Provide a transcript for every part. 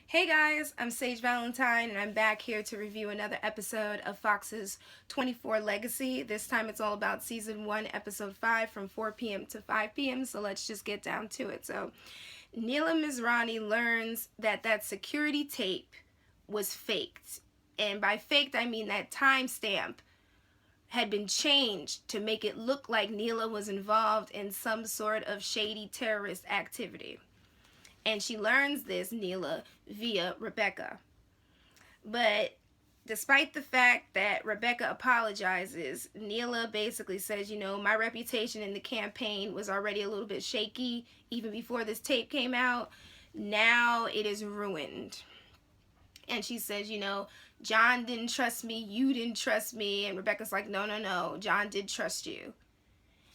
Hey guys, I'm Sage Valentine and I'm back here to review another episode of Fox's 24 Legacy. This time it's all about season 1, episode 5 from 4 p.m. to 5 p.m. So let's just get down to it. So Neela Mizrani learns that security tape was faked. And by faked, I mean that timestamp had been changed to make it look like Neela was involved in some sort of shady terrorist activity. And she learns this, Neela, via Rebecca. But despite the fact that Rebecca apologizes, Neela basically says, my reputation in the campaign was already a little bit shaky even before this tape came out. Now it is ruined. And she says, John didn't trust me, you didn't trust me. And Rebecca's like, no, John did trust you.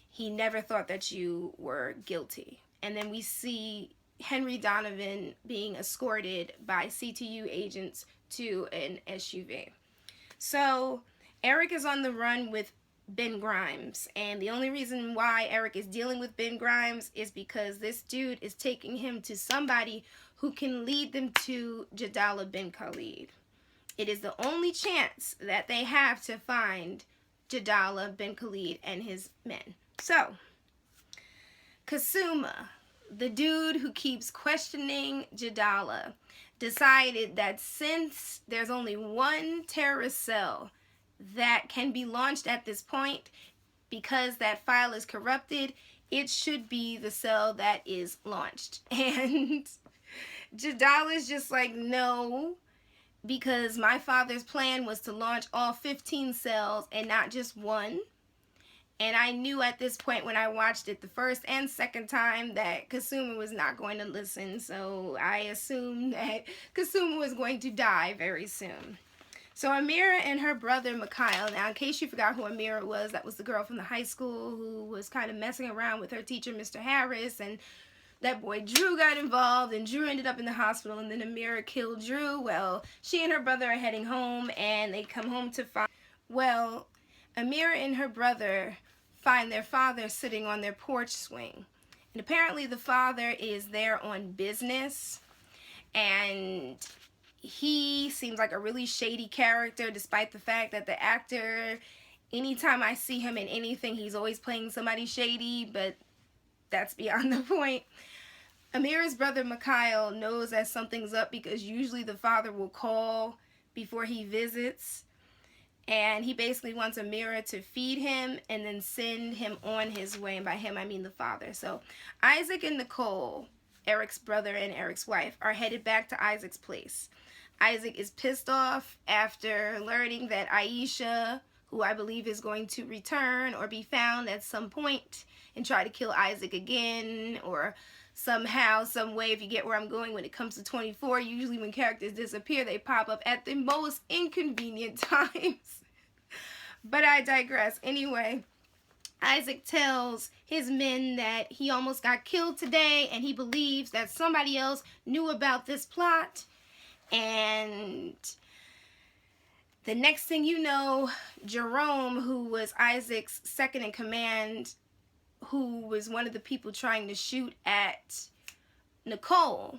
He never thought that you were guilty. And then we see Henry Donovan being escorted by CTU agents to an SUV. So Eric is on the run with Ben Grimes, and the only reason why Eric is dealing with Ben Grimes is because this dude is taking him to somebody who can lead them to Jidalla Bin Khalid. It is the only chance that they have to find Jidalla Bin Khalid and his men. So Kasuma, the dude who keeps questioning Jidalla, decided that since there's only one terrorist cell that can be launched at this point, because that file is corrupted, it should be the cell that is launched. And Jidalla's just like, no, because my father's plan was to launch all 15 cells and not just one. And I knew at this point when I watched it the first and second time that Kasuma was not going to listen. So I assumed that Kasuma was going to die very soon. So Amira and her brother Mikhail, now in case you forgot who Amira was, that was the girl from the high school who was kind of messing around with her teacher, Mr. Harris. And that boy Drew got involved and Drew ended up in the hospital. And then Amira killed Drew. Well, she and her brother are heading home and they come home to find... Well, Amira and her brother find their father sitting on their porch swing. And apparently the father is there on business. And he seems like a really shady character, despite the fact that the actor, anytime I see him in anything, he's always playing somebody shady, but that's beyond the point. Amira's brother Mikhail knows that something's up because usually the father will call before he visits. And he basically wants Amira to feed him and then send him on his way. And by him, I mean the father. So Isaac and Nicole, Eric's brother and Eric's wife, are headed back to Isaac's place. Isaac is pissed off after learning that Aisha, who I believe is going to return or be found at some point and try to kill Isaac again, or somehow, some way, if you get where I'm going when it comes to 24, usually when characters disappear, they pop up at the most inconvenient times. But I digress. Anyway, Isaac tells his men that he almost got killed today and he believes that somebody else knew about this plot. And the next thing you know, Jerome, who was Isaac's second in command, who was one of the people trying to shoot at Nicole,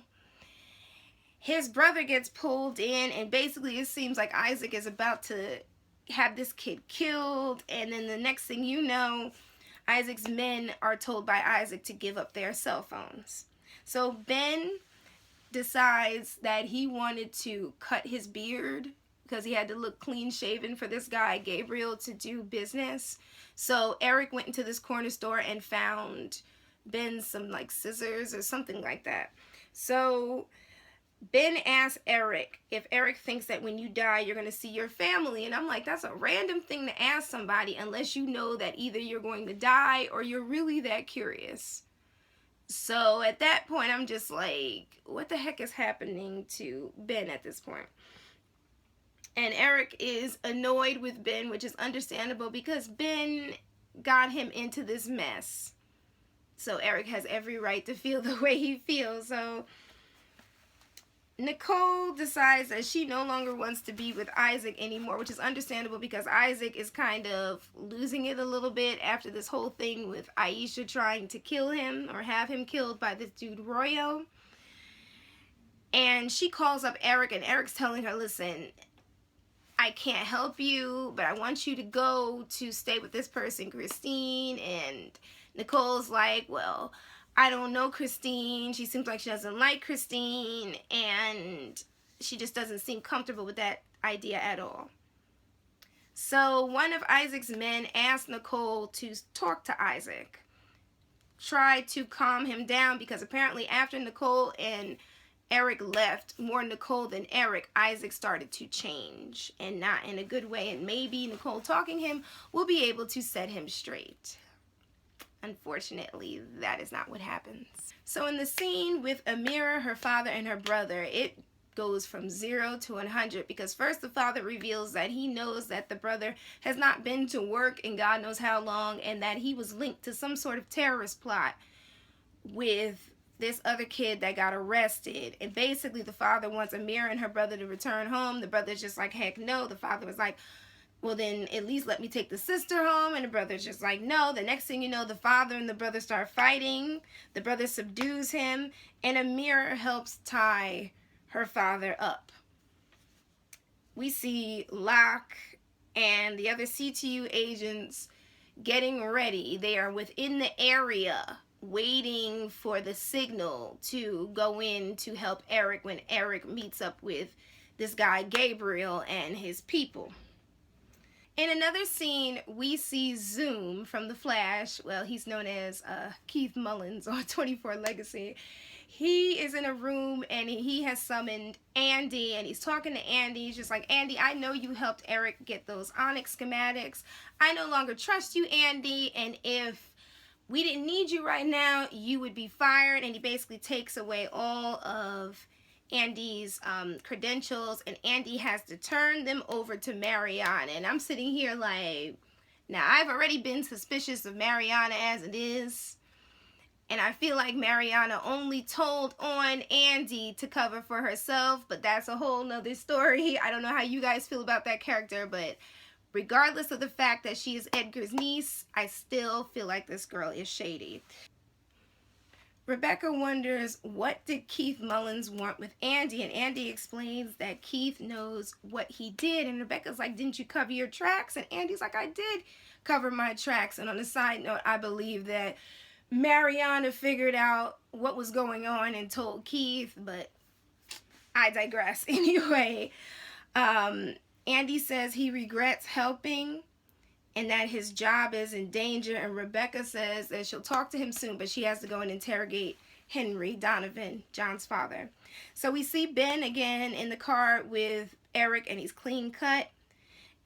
his brother gets pulled in, and basically it seems like Isaac is about to have this kid killed. And then the next thing you know, Isaac's men are told by Isaac to give up their cell phones. So Ben decides that he wanted to cut his beard because he had to look clean shaven for this guy Gabriel to do business. So Eric went into this corner store and found Ben some like scissors or something like that. So Ben asked Eric if Eric thinks that when you die you're going to see your family. And I'm like, that's a random thing to ask somebody unless you know that either you're going to die or you're really that curious. So at that point I'm just like, what the heck is happening to Ben at this point? And Eric is annoyed with Ben, which is understandable because Ben got him into this mess. So Eric has every right to feel the way he feels. So Nicole decides that she no longer wants to be with Isaac anymore, which is understandable because Isaac is kind of losing it a little bit after this whole thing with Aisha trying to kill him or have him killed by this dude Royo. And she calls up Eric, and Eric's telling her, listen, I can't help you, but I want you to go to stay with this person, Christine. And Nicole's like, well, I don't know Christine. She seems like she doesn't like Christine, and she just doesn't seem comfortable with that idea at all. So one of Isaac's men asked Nicole to talk to Isaac, try to calm him down, because apparently after Nicole and Eric left, more Nicole than Eric, Isaac started to change, and not in a good way, and maybe Nicole talking him will be able to set him straight. Unfortunately, that is not what happens. So in the scene with Amira, her father, and her brother, it goes from 0 to 100, because first the father reveals that he knows that the brother has not been to work in God knows how long, and that he was linked to some sort of terrorist plot with this other kid that got arrested. And basically the father wants Amira and her brother to return home. The brother's just like, heck no. The father was like, well, then at least let me take the sister home. And the brother's just like, no. The next thing you know, the father and the brother start fighting. The brother subdues him, and Amira helps tie her father up. We see Locke and the other CTU agents getting ready. They are within the area waiting for the signal to go in to help Eric when Eric meets up with this guy Gabriel and his people. In another scene, we see Zoom from The Flash. Well, he's known as Keith Mullins on 24 Legacy. He is in a room, and he has summoned Andy, and he's talking to Andy. He's just like, Andy, I know you helped Eric get those Onyx schematics. I no longer trust you, Andy, and if we didn't need you right now, you would be fired. And he basically takes away all of Andy's credentials, and Andy has to turn them over to Mariana. And I'm sitting here like, now I've already been suspicious of Mariana as it is, and I feel like Mariana only told on Andy to cover for herself, but that's a whole nother story. I don't know how you guys feel about that character, but regardless of the fact that she is Edgar's niece, I still feel like this girl is shady. Rebecca wonders, what did Keith Mullins want with Andy? And Andy explains that Keith knows what he did. And Rebecca's like, didn't you cover your tracks? And Andy's like, I did cover my tracks. And on a side note, I believe that Mariana figured out what was going on and told Keith, but I digress. Anyway, Andy says he regrets helping and that his job is in danger, and Rebecca says that she'll talk to him soon, but she has to go and interrogate Henry Donovan, John's father. So we see Ben again in the car with Eric, and he's clean cut,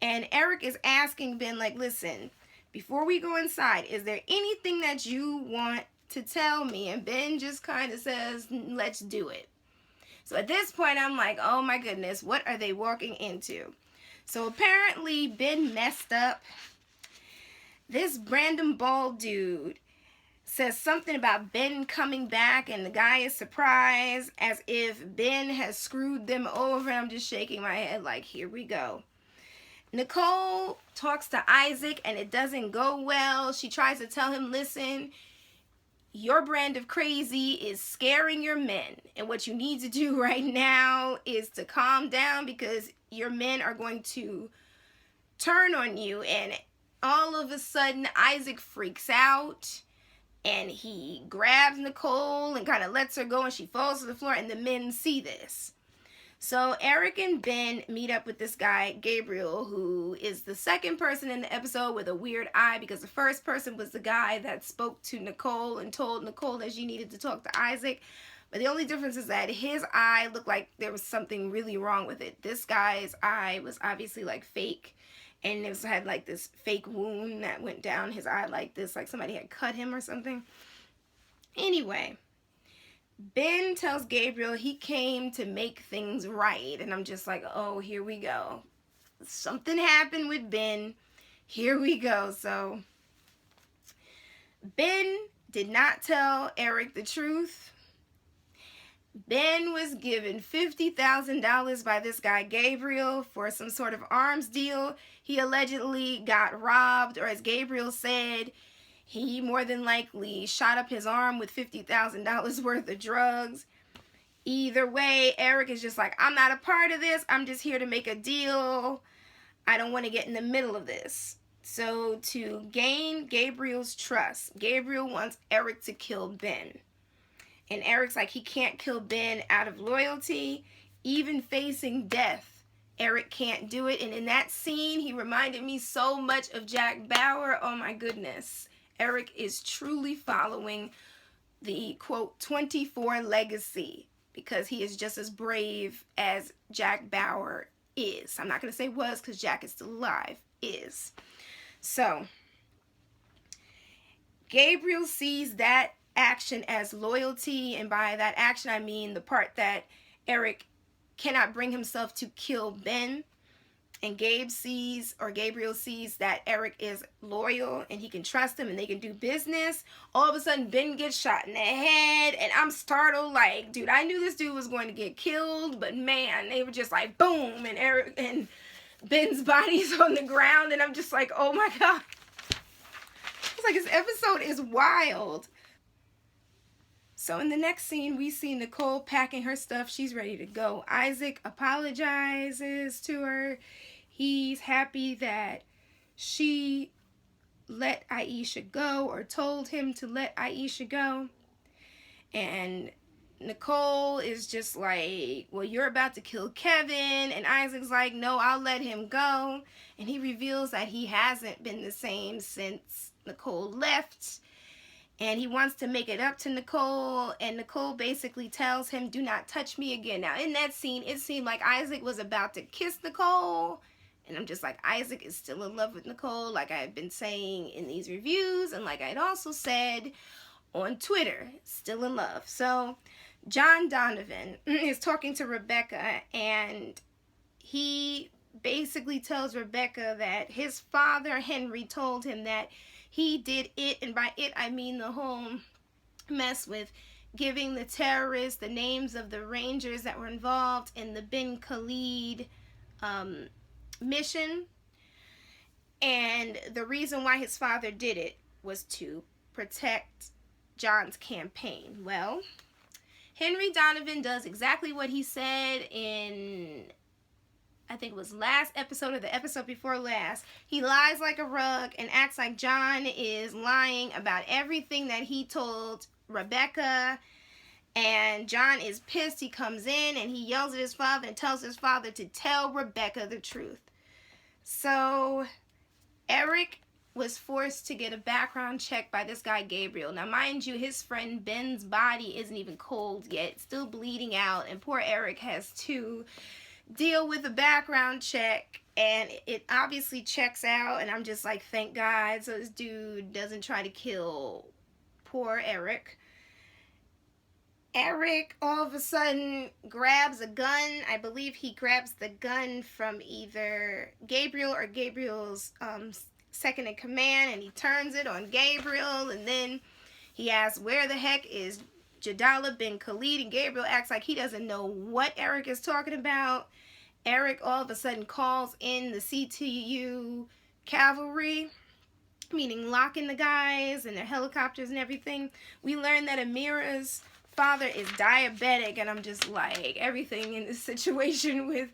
and Eric is asking Ben, like, listen, before we go inside, is there anything that you want to tell me? And Ben just kind of says, let's do it. So at this point, I'm like, oh my goodness, what are they walking into? So apparently Ben messed up. This random bald dude says something about Ben coming back, and the guy is surprised as if Ben has screwed them over. I'm just shaking my head like, here we go. Nicole talks to Isaac, and it doesn't go well. She tries to tell him, listen, your brand of crazy is scaring your men, and what you need to do right now is to calm down, because your men are going to turn on you. And all of a sudden, Isaac freaks out, and he grabs Nicole and kind of lets her go, and she falls to the floor, and the men see this. So Eric and Ben meet up with this guy, Gabriel, who is the second person in the episode with a weird eye, because the first person was the guy that spoke to Nicole and told Nicole that she needed to talk to Isaac. But the only difference is that his eye looked like there was something really wrong with it. This guy's eye was obviously like fake, and it had like this fake wound that went down his eye like this, like somebody had cut him or something. Anyway, Ben tells Gabriel he came to make things right, and I'm just like, oh, here we go. Something happened with Ben. Here we go. So Ben did not tell Eric the truth. Ben was given $50,000 by this guy Gabriel for some sort of arms deal. He allegedly got robbed, or as Gabriel said, he more than likely shot up his arm with $50,000 worth of drugs. Either way, Eric is just like, I'm not a part of this. I'm just here to make a deal. I don't want to get in the middle of this. So to gain Gabriel's trust, Gabriel wants Eric to kill Ben. And Eric's like, he can't kill Ben out of loyalty. Even facing death, Eric can't do it. And in that scene, he reminded me so much of Jack Bauer. Oh my goodness. Eric is truly following the, quote, 24 legacy, because he is just as brave as Jack Bauer is. I'm not going to say was, because Jack is still alive. Is. So, Gabriel sees that action as loyalty, and by that action I mean the part that Eric cannot bring himself to kill Ben, and Gabriel sees that Eric is loyal and he can trust him and they can do business. All of a sudden Ben gets shot in the head, and I'm startled, like, dude, I knew this dude was going to get killed, but man, they were just like boom, and Eric and Ben's body's on the ground, and I'm just like, oh my god. It's like, this episode is wild. So in the next scene, we see Nicole packing her stuff. She's ready to go. Isaac apologizes to her. He's happy that she let Aisha go, or told him to let Aisha go. And Nicole is just like, well, you're about to kill Kevin. And Isaac's like, no, I'll let him go. And he reveals that he hasn't been the same since Nicole left. And he wants to make it up to Nicole, and Nicole basically tells him, do not touch me again. Now, in that scene, it seemed like Isaac was about to kiss Nicole, and I'm just like, Isaac is still in love with Nicole, like I've been saying in these reviews, and like I'd also said on Twitter, still in love. So, John Donovan is talking to Rebecca, and he basically tells Rebecca that his father, Henry, told him that he did it, and by it I mean the whole mess with giving the terrorists the names of the rangers that were involved in the Bin Khalid mission. And the reason why his father did it was to protect John's campaign. Well, Henry Donovan does exactly what he said in, I think it was last episode or the episode before last. He lies like a rug and acts like John is lying about everything that he told Rebecca. And John is pissed. He comes in and he yells at his father and tells his father to tell Rebecca the truth. So Eric was forced to get a background check by this guy Gabriel. Now mind you, his friend Ben's body isn't even cold yet, still bleeding out, and poor Eric has to deal with a background check, and it obviously checks out, and I'm just like, thank God, so this dude doesn't try to kill poor Eric. Eric all of a sudden grabs a gun. I believe he grabs the gun from either Gabriel or Gabriel's second in command, and he turns it on Gabriel, and then he asks, where the heck is Jidalla Bin Khalid? And Gabriel acts like he doesn't know what Eric is talking about. Eric all of a sudden calls in the CTU cavalry, meaning locking the guys and their helicopters and everything. We learn that Amira's father is diabetic, and I'm just like, everything in this situation with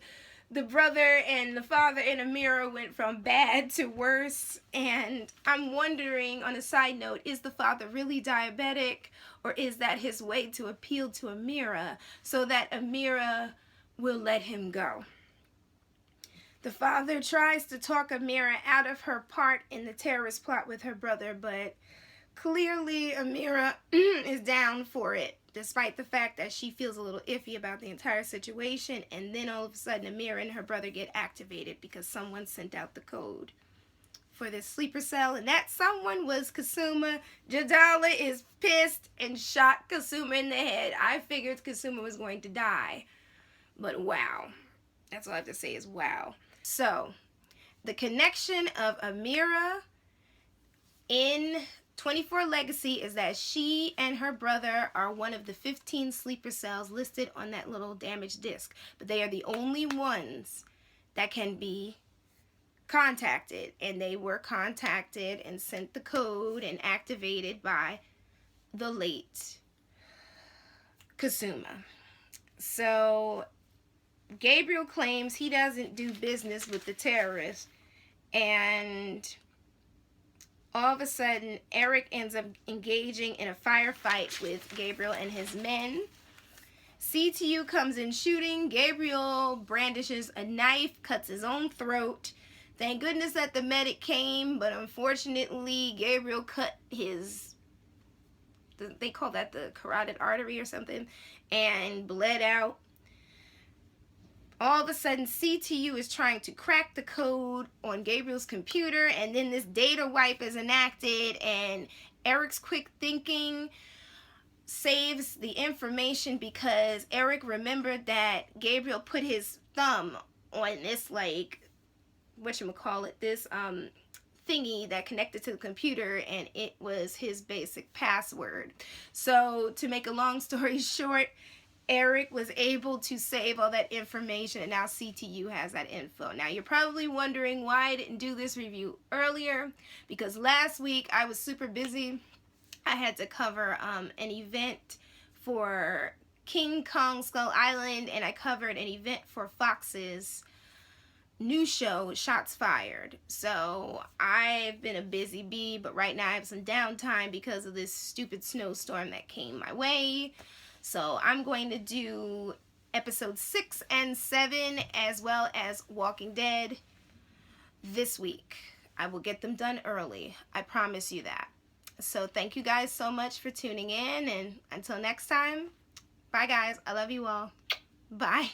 the brother and the father and Amira went from bad to worse. And I'm wondering, on a side note, is the father really diabetic, or is that his way to appeal to Amira so that Amira will let him go? The father tries to talk Amira out of her part in the terrorist plot with her brother, but clearly Amira is down for it, despite the fact that she feels a little iffy about the entire situation. And then all of a sudden Amira and her brother get activated because someone sent out the code for this sleeper cell, and that someone was Kasuma. Jidalla is pissed and shot Kasuma in the head. I figured Kasuma was going to die, but wow. That's all I have to say is wow. So, the connection of Amira in 24 Legacy is that she and her brother are one of the 15 sleeper cells listed on that little damaged disc. But they are the only ones that can be contacted. And they were contacted and sent the code and activated by the late Kasuma. So Gabriel claims he doesn't do business with the terrorists, and all of a sudden Eric ends up engaging in a firefight with Gabriel and his men. CTU comes in shooting. Gabriel brandishes a knife, cuts his own throat. Thank goodness that the medic came, but unfortunately Gabriel cut his, they call that the carotid artery or something, and bled out. All of a sudden CTU is trying to crack the code on Gabriel's computer, and then this data wipe is enacted, and Eric's quick thinking saves the information because Eric remembered that Gabriel put his thumb on this, like, whatchamacallit, this thingy that connected to the computer, and it was his basic password. So to make a long story short, Eric was able to save all that information, and now CTU has that info. Now you're probably wondering why I didn't do this review earlier, because last week I was super busy. I had to cover an event for King Kong Skull Island, and I covered an event for Fox's new show, Shots Fired. So I've been a busy bee, but right now I have some downtime because of this stupid snowstorm that came my way. So I'm going to do episodes 6 and 7 as well as Walking Dead this week. I will get them done early. I promise you that. So thank you guys so much for tuning in, and until next time, bye guys. I love you all. Bye.